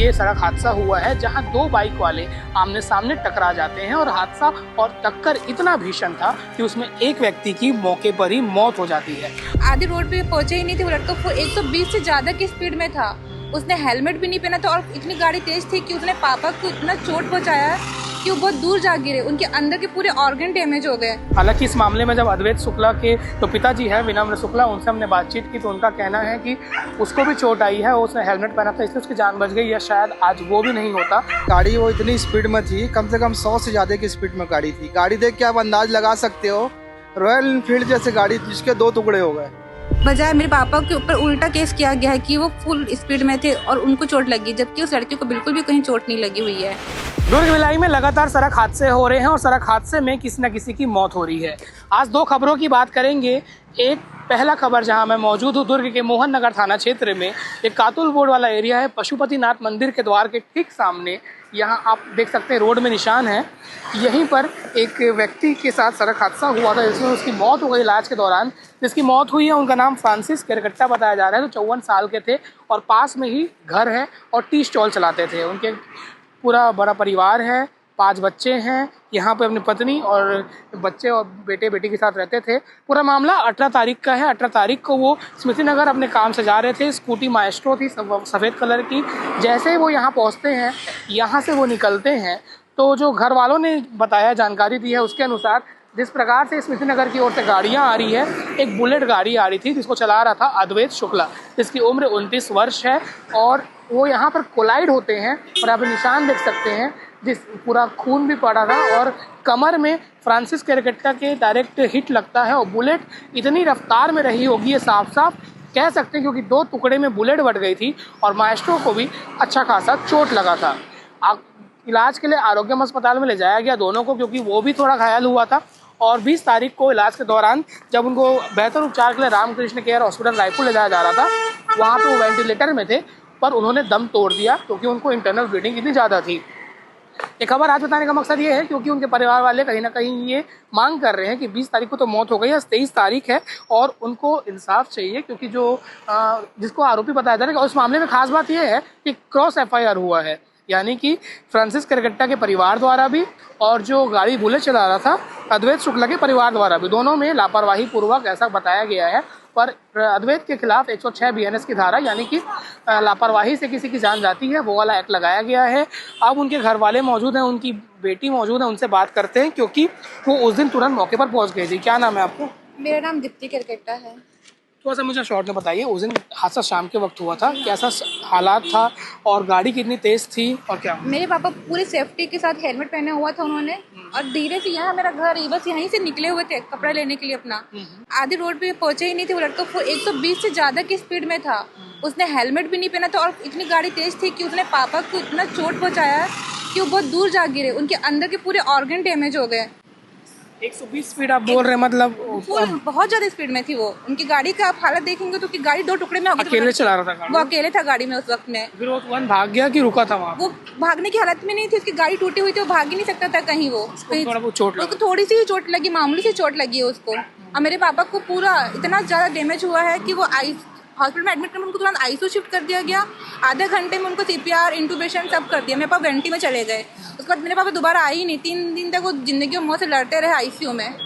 ये सड़क हादसा हुआ है जहां दो बाइक वाले आमने सामने टकरा जाते हैं और हादसा और टक्कर इतना भीषण था कि उसमें एक व्यक्ति की मौके पर ही मौत हो जाती है। आधी रोड पे पहुंचे ही नहीं थे, वो लड़का 120 से ज्यादा की स्पीड में था। उसने हेलमेट भी नहीं पहना था और इतनी गाड़ी तेज थी कि उसने पापा को इतना चोट पहुंचाया कि वो बहुत दूर जा गिरे, उनके अंदर के पूरे ऑर्गन डैमेज हो गए। हालांकि इस मामले में जब अद्वैत शुक्ला के जो पिताजी हैं विनम्र शुक्ला, उनसे हमने बातचीत की तो उनका कहना है कि उसको भी चोट आई है, उसने हेलमेट पहना था इसलिए उसकी जान बच गई, या शायद आज वो भी नहीं होता। गाड़ी वो इतनी स्पीड में थी, कम से कम 100 से ज़्यादा की स्पीड में गाड़ी थी। गाड़ी देख के आप अंदाज लगा सकते हो, रॉयल एनफील्ड जैसे गाड़ी जिसके 2 टुकड़े हो गए। बजाय मेरे पापा के ऊपर उल्टा केस किया गया है कि वो फुल स्पीड में थे और उनको चोट लगी, जबकि उस लड़के को बिल्कुल भी कहीं चोट नहीं लगी हुई है। दुर्ग भिलाई में लगातार सड़क हादसे हो रहे हैं और सड़क हादसे में किसी न किसी की मौत हो रही है। आज दो खबरों की बात करेंगे। एक पहला खबर जहां मैं मौजूद हूं, दुर्ग के मोहन नगर थाना क्षेत्र में एक कातुल बोर्ड वाला एरिया है, पशुपतिनाथ मंदिर के द्वार के ठीक सामने। यहां आप देख सकते हैं रोड में निशान है, यहीं पर एक व्यक्ति के साथ सड़क हादसा हुआ था जिसमें उसकी मौत हो गई इलाज के दौरान। जिसकी मौत हुई है उनका नाम फ्रांसिस केरकट्टा बताया जा रहा है, जो 54 साल के थे और पास में ही घर है और टी स्टॉल चलाते थे। उनके पूरा बड़ा परिवार है, 5 बच्चे हैं, यहाँ पे अपनी पत्नी और बच्चे और बेटे बेटी के साथ रहते थे। पूरा मामला 18 तारीख का है। 18 तारीख को वो स्मृति नगर अपने काम से जा रहे थे, स्कूटी माएस्ट्रो थी सफ़ेद कलर की। जैसे ही वो यहाँ पहुँचते हैं, यहाँ से वो निकलते हैं तो जो घर वालों ने बताया, जानकारी दी है, उसके अनुसार जिस प्रकार से स्मृति नगर की ओर से गाड़ियाँ आ रही है, एक बुलेट गाड़ी आ रही थी जिसको चला रहा था अद्वैत शुक्ला, जिसकी उम्र 29 वर्ष है और वो यहाँ पर कोलाइड होते हैं और आप निशान देख सकते हैं, जिस पूरा खून भी पड़ा था और कमर में फ्रांसिस केरकट्टा के डायरेक्ट हिट लगता है। और बुलेट इतनी रफ्तार में रही होगी, ये साफ साफ कह सकते हैं, क्योंकि 2 टुकड़े में बुलेट बट गई थी और माएस्ट्रो को भी अच्छा खासा चोट लगा था। इलाज के लिए आरोग्यम अस्पताल में ले जाया गया दोनों को, क्योंकि वो भी थोड़ा घायल हुआ था। और 20 तारीख को इलाज के दौरान जब उनको बेहतर उपचार के लिए रामकृष्ण केयर हॉस्पिटल रायपुर ले जाया जा रहा था, वहाँ पे वो वेंटिलेटर में थे, पर उन्होंने दम तोड़ दिया क्योंकि उनको इंटरनल ब्लीडिंग इतनी ज़्यादा थी। ये खबर आज बताने का मकसद ये है क्योंकि उनके परिवार वाले कहीं ना कहीं ये मांग कर रहे हैं कि 20 तारीख को तो मौत हो गई है, 23 तारीख है और उनको इंसाफ चाहिए, क्योंकि जो जिसको आरोपी बताया जा रहा है, उस मामले में खास बात यह है कि क्रॉस FIR हुआ है, यानी कि फ्रांसिस केरकट्टा के परिवार द्वारा भी और जो गाड़ी बुलेट चला रहा था अद्वैत शुक्ला के परिवार द्वारा भी, दोनों में लापरवाही पूर्वक ऐसा बताया गया है। पर अद्वैत के खिलाफ 106 BNS की धारा, यानी कि लापरवाही से किसी की जान जाती है, वो वाला एक्ट लगाया गया है। अब उनके घर वाले मौजूद हैं, उनकी बेटी मौजूद है, उनसे बात करते हैं क्योंकि वो उस दिन तुरंत मौके पर पहुंच गई थी। क्या नाम है आपको? मेरा नाम दीप्ति केरकट्टा है। थोड़ा सा मुझे शॉर्ट में बताइए, उस दिन हादसा शाम के वक्त हुआ था, कैसा हालात था और गाड़ी कितनी तेज थी और क्या? मेरे पापा पूरी सेफ्टी के साथ हेलमेट पहना हुआ था उन्होंने, और धीरे से, यहाँ मेरा घर है, बस यहीं से निकले हुए थे कपड़ा लेने के लिए अपना। आधी रोड पे पहुंचे ही नहीं थे, वो लड़का 120 से ज्यादा की स्पीड में था। उसने हेलमेट भी नहीं पहना था और इतनी गाड़ी तेज थी कि उसने पापा को इतना चोट पहुंचाया कि वो बहुत दूर जा गिरे, उनके अंदर के पूरे ऑर्गन डैमेज हो गए। 120 स्पीड आप बोल रहे हैं, मतलब बहुत ज्यादा स्पीड में थी वो। उनकी गाड़ी का आप हालत देखेंगे तो गाड़ी 2 टुकड़े में अकेले चला रहा था गाड़ी? वो अकेले था गाड़ी में उस वक्त में। फिर वो तुरंत भाग गया कि रुका था वहाँ? वो भागने की हालत में नहीं थी, उसकी गाड़ी टूटी हुई थी, वो भाग ही नहीं सकता था कहीं। वो उसको थोड़ी सी ही चोट लगी, मामूली सी चोट लगी है उसको। और मेरे पापा को पूरा इतना ज्यादा डैमेज हुआ है कि वो हॉस्पिटल में एडमिट कर, उनको तुरंत ICU शिफ्ट कर दिया गया। आधे घंटे में उनको CPR इंटूबेशन सब कर दिया। मेरे पापा वेंटी में चले गए, उसके बाद मेरे पापा दोबारा आई ही नहीं। 3 दिन तक वो जिंदगी और मौत से लड़ते रहे ICU में।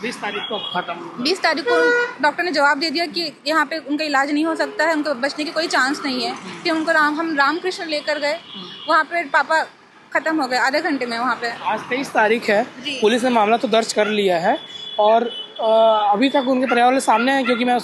20 तारीख को खत्म। 20 तारीख को डॉक्टर ने जवाब दे दिया कि यहाँ पे उनका इलाज नहीं हो सकता है, उनको बचने की कोई चांस नहीं है। फिर उनको हम रामकृष्ण लेकर गए, वहाँ पे पापा खत्म हो गए आधे घंटे में वहाँ पे। आज 23 तारीख है, पुलिस ने मामला तो दर्ज कर लिया है और अभी तक उनके परिवार वाले सामने हैं, क्योंकि मैं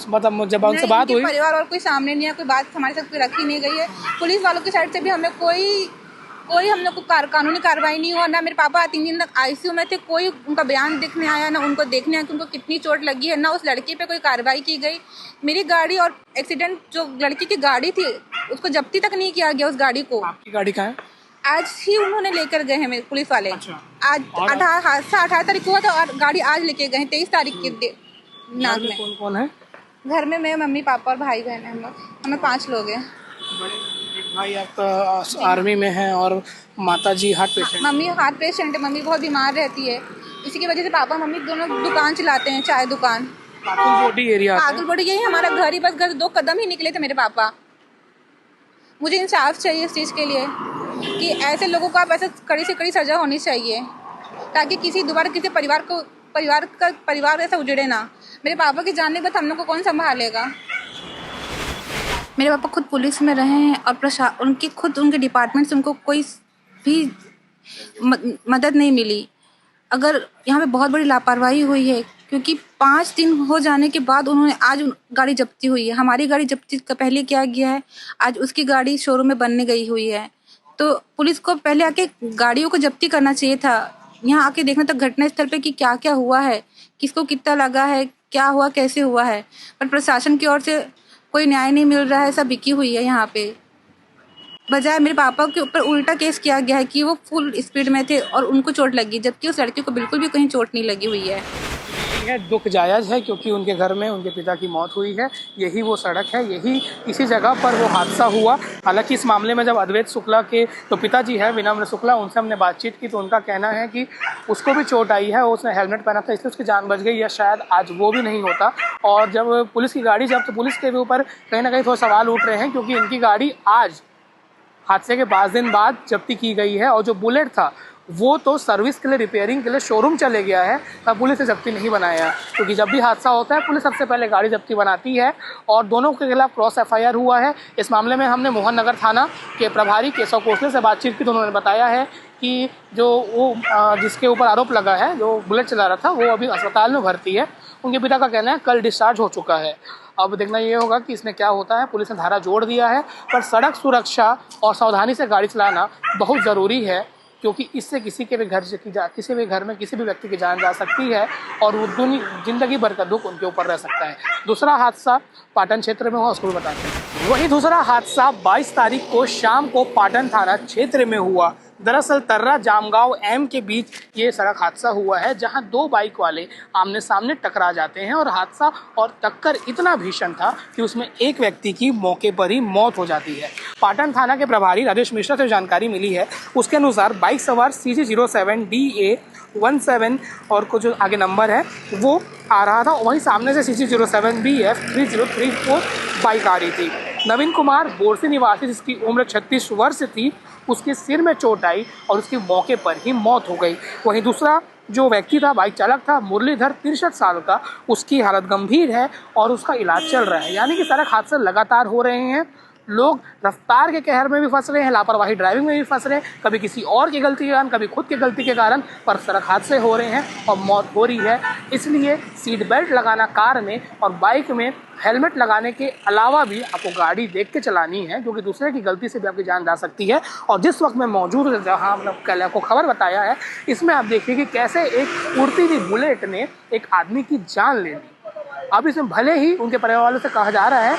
जब उनसे बात हुई, परिवार और कोई सामने नहीं है, कोई बात हमारे साथ कोई रखी नहीं गई है। पुलिस वालों की साइड से भी हमें कोई हम लोग को कानूनी कार्रवाई नहीं हुआ। ना मेरे पापा 3 दिन तक ICU में थे, कोई उनका बयान देखने आया, ना उनको देखने आया कि उनको कितनी चोट लगी है, ना उस लड़की पे कोई कार्रवाई की गई। मेरी गाड़ी और एक्सीडेंट जो लड़की की गाड़ी थी उसको जब्ती तक नहीं किया गया उस गाड़ी को। आपकी गाड़ी कहाँ है? आज ही उन्होंने लेकर गए हैं मेरे पुलिस वाले। अच्छा। आज 18 तारीख को हुआ था और गाड़ी आज लेके गए हैं 23 तारीख के नाम में। कौन कौन है घर में? मैं, मम्मी, पापा और भाई बहन है हम लोग। हमें 5 लोग हैं। एक भाई आपका आर्मी में है और माता जी heart patient? Mummy heart patient है, मम्मी बहुत बीमार रहती है, इसी की वजह से पापा मम्मी दोनों दुकान चलाते हैं, चाय दुकान। कातुल बोडी एरिया? कातुल बोडी यही हमारा घर ही, बस घर 2 कदम ही निकले थे मेरे पापा। मुझे इंसाफ चाहिए इस चीज़ के लिए कि ऐसे लोगों को आप ऐसे कड़ी से कड़ी सज़ा होनी चाहिए, ताकि किसी दोबारा किसी परिवार ऐसा उजड़े ना। मेरे पापा की जाने के बाद हम लोग को कौन संभालेगा। मेरे पापा खुद पुलिस में रहे हैं और उनके डिपार्टमेंट से उनको कोई भी मदद नहीं मिली। अगर यहाँ पे बहुत बड़ी लापरवाही हुई है, क्योंकि 5 दिन हो जाने के बाद उन्होंने आज गाड़ी जब्ती हुई है। हमारी गाड़ी जब्ती का पहले किया गया है, आज उसकी गाड़ी शोरूम में बनने गई हुई है। तो पुलिस को पहले आके गाड़ियों को जब्ती करना चाहिए था, यहाँ आके देखना था घटनास्थल पे कि क्या क्या हुआ है, किसको कितना लगा है, क्या हुआ, कैसे हुआ है। पर प्रशासन की ओर से कोई न्याय नहीं मिल रहा है, सब बिकी हुई है यहाँ पे। बजाय मेरे पापा के ऊपर उल्टा केस किया गया है कि वो फुल स्पीड में थे और उनको चोट लगी, जबकि उस लड़की को बिल्कुल भी कहीं चोट नहीं लगी हुई है। यह दुख जायज़ है क्योंकि उनके घर में उनके पिता की मौत हुई है। यही वो सड़क है, यही इसी जगह पर वो हादसा हुआ। हालांकि इस मामले में जब अद्वैत शुक्ला के जो पिताजी है विनम्र शुक्ला, उनसे हमने बातचीत की तो उनका कहना है कि उसको भी चोट आई है, उसने हेलमेट पहना था इसलिए उसकी जान बच गई, या शायद आज वो भी नहीं होता। और जब पुलिस की गाड़ी जब तो पुलिस के भी ऊपर कहीं ना कहीं थोड़ा सवाल उठ रहे हैं, क्योंकि इनकी गाड़ी आज हादसे के 5 दिन बाद जब्ती की गई है, और जो बुलेट था वो तो सर्विस के लिए, रिपेयरिंग के लिए शोरूम चले गया है, तब पुलिस ने जब्ती नहीं बनाया। क्योंकि जब भी हादसा होता है पुलिस सबसे पहले गाड़ी जब्ती बनाती है, और दोनों के खिलाफ क्रॉस FIR हुआ है। इस मामले में हमने मोहन नगर थाना के प्रभारी केशव कोसले से बातचीत की तो उन्होंने बताया है कि जो वो जिसके ऊपर आरोप लगा है, जो बुलेट चला रहा था, वो अभी अस्पताल में भर्ती है। उनके पिता का कहना है कल डिस्चार्ज हो चुका है। अब देखना ये होगा कि इसमें क्या होता है। पुलिस ने धारा जोड़ दिया है, पर सड़क सुरक्षा और सावधानी से गाड़ी चलाना बहुत ज़रूरी है, क्योंकि इससे किसी के भी किसी भी घर में किसी भी व्यक्ति की जान जा सकती है, और वो जिंदगी भर का दुख उनके ऊपर रह सकता है। दूसरा हादसा पाटन क्षेत्र में हुआ, उसको भी बताते हैं। वहीं दूसरा हादसा 22 तारीख को शाम को पाटन थाना क्षेत्र में हुआ। दरअसल तर्रा जामगांव M के बीच ये सड़क हादसा हुआ है, जहां 2 बाइक वाले आमने सामने टकरा जाते हैं, और हादसा और टक्कर इतना भीषण था कि उसमें एक व्यक्ति की मौके पर ही मौत हो जाती है। पाटन थाना के प्रभारी राजेश मिश्रा से जानकारी मिली है, उसके अनुसार बाइक सवार CG07 DA17 और कुछ जो आगे नंबर है वो आ रहा था, वहीं सामने से CG07 BF 3034 बाइक आ रही थी। नवीन कुमार बोरसी निवासी, जिसकी उम्र 36 वर्ष थी, उसके सिर में चोट आई और उसकी मौके पर ही मौत हो गई। वहीं दूसरा जो व्यक्ति था, बाइक चालक था, मुरलीधर 63 साल का, उसकी हालत गंभीर है और उसका इलाज चल रहा है। यानी कि सड़क हादसे लगातार हो रहे हैं, लोग रफ्तार के कहर में भी फंस रहे हैं, लापरवाही ड्राइविंग में भी फंस रहे हैं, कभी किसी और की गलती के कारण, कभी खुद की गलती के कारण, पर सड़क हादसे हो रहे हैं और मौत हो रही है। इसलिए सीट बेल्ट लगाना कार में और बाइक में, हेलमेट लगाने के अलावा भी आपको गाड़ी देख के चलानी है, क्योंकि दूसरे की गलती से भी आपकी जान जा सकती है। और जिस वक्त मैं मौजूद हूँ जहाँ हमने आपको खबर बताया है, इसमें आप देखिए कि कैसे एक उड़ती हुई बुलेट ने एक आदमी की जान ले ली। अब इसमें भले ही उनके परिवार वालों से कहा जा रहा है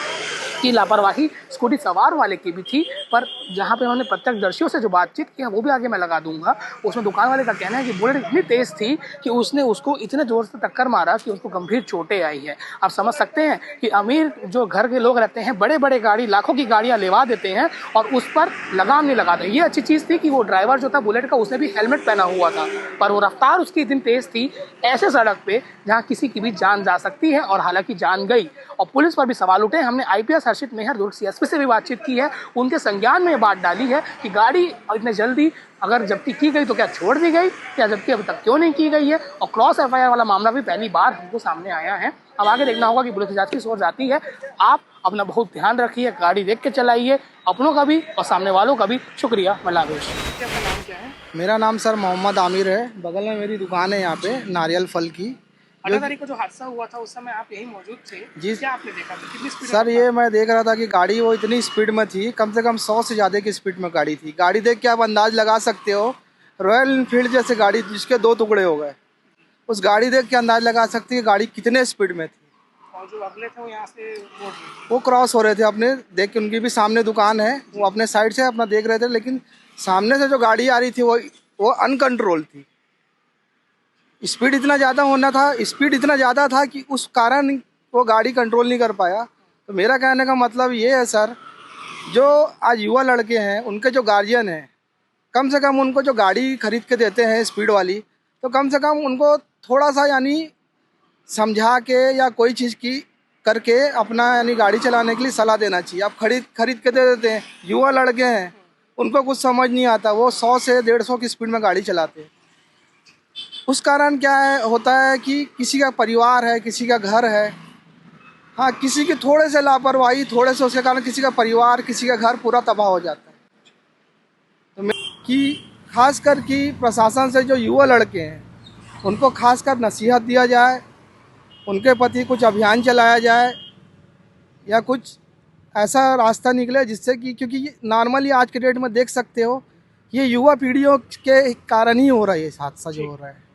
कि लापरवाही स्कूटी सवार वाले की भी थी, पर जहाँ पे उन्होंने प्रत्यक्षदर्शियों से जो बातचीत की है वो भी आगे मैं लगा दूंगा। उसमें दुकान वाले का कहना है कि बुलेट इतनी तेज थी कि उसने उसको इतने जोर से टक्कर मारा कि उसको गंभीर चोटें आई है। आप समझ सकते हैं कि अमीर जो घर के लोग रहते हैं, बड़े बड़े गाड़ी, लाखों की गाड़ियाँ लेवा देते हैं और उस पर लगाम नहीं लगाते। ये अच्छी चीज़ थी कि वो ड्राइवर जो था बुलेट का, उसने भी हेलमेट पहना हुआ था, पर वो रफ्तार उसकी इतनी तेज थी ऐसे सड़क पे जहाँ किसी की भी जान जा सकती है, और हालांकि जान गई। और पुलिस पर भी सवाल उठे। हमने IPS हर्षित मेहर दुर्ग CSP से भी बातचीत की है, उनके संज्ञान में ये बात डाली है कि गाड़ी इतने जल्दी अगर जब्ती की गई तो क्या छोड़ दी गई, या जब्ती अभी तक क्यों नहीं की गई है। और क्रॉस FIR वाला मामला भी पहली बार हमको सामने आया है। अब आगे देखना होगा कि पुलिस जांच किस ओर जाती है। आप अपना बहुत ध्यान रखिए, गाड़ी देख के चलाइए, अपनों का भी और सामने वालों का भी। शुक्रिया। मैं लावेश। आपका नाम क्या है? मेरा नाम सर मोहम्मद आमिर है। बगल में मेरी दुकान है यहाँ पे नारियल फल की। 18 तारीख को जो हादसा हुआ था उस समय आप यही मौजूद थे जी। क्या आपने देखा था? कितनी स्पीड? सर ये मैं देख रहा था कि गाड़ी वो इतनी स्पीड में थी, कम से कम 100 से ज़्यादा की स्पीड में गाड़ी थी। गाड़ी देख के आप अंदाज लगा सकते हो, रॉयल एनफील्ड जैसे गाड़ी जिसके 2 टुकड़े हो गए, उस गाड़ी देख के अंदाज लगा सकते हैं गाड़ी कितने स्पीड में थी। और जो अगले थे वो यहाँ से वो क्रॉस हो रहे थे अपने, देख के, उनकी भी सामने दुकान है, वो अपने साइड से अपना देख रहे थे, लेकिन सामने से जो गाड़ी आ रही थी वो अनकंट्रोल थी। स्पीड इतना ज़्यादा था कि उस कारण वो गाड़ी कंट्रोल नहीं कर पाया। तो मेरा कहने का मतलब ये है सर, जो आज युवा लड़के हैं, उनके जो गार्जियन हैं, कम से कम उनको जो गाड़ी खरीद के देते हैं स्पीड वाली, तो कम से कम उनको थोड़ा सा यानी समझा के या कोई चीज़ की करके अपना यानी गाड़ी चलाने के लिए सलाह देना चाहिए। आप खरीद के दे देते हैं। युवा लड़के हैं, उनको कुछ समझ नहीं आता, वो 100 से 150 की स्पीड में गाड़ी चलाते हैं। उस कारण क्या है होता है कि किसी का परिवार है, किसी का घर है, हाँ किसी की थोड़े से लापरवाही, थोड़े से उसके कारण किसी का परिवार, किसी का घर पूरा तबाह हो जाता है। तो कि खासकर कि प्रशासन से जो युवा लड़के हैं उनको खासकर नसीहत दिया जाए, उनके प्रति कुछ अभियान चलाया जाए या कुछ ऐसा रास्ता निकले जिससे कि, क्योंकि नॉर्मली आज के डेट में देख सकते हो ये युवा पीढ़ियों के कारण ही हो रहा है, ये हादसा जो हो रहा है।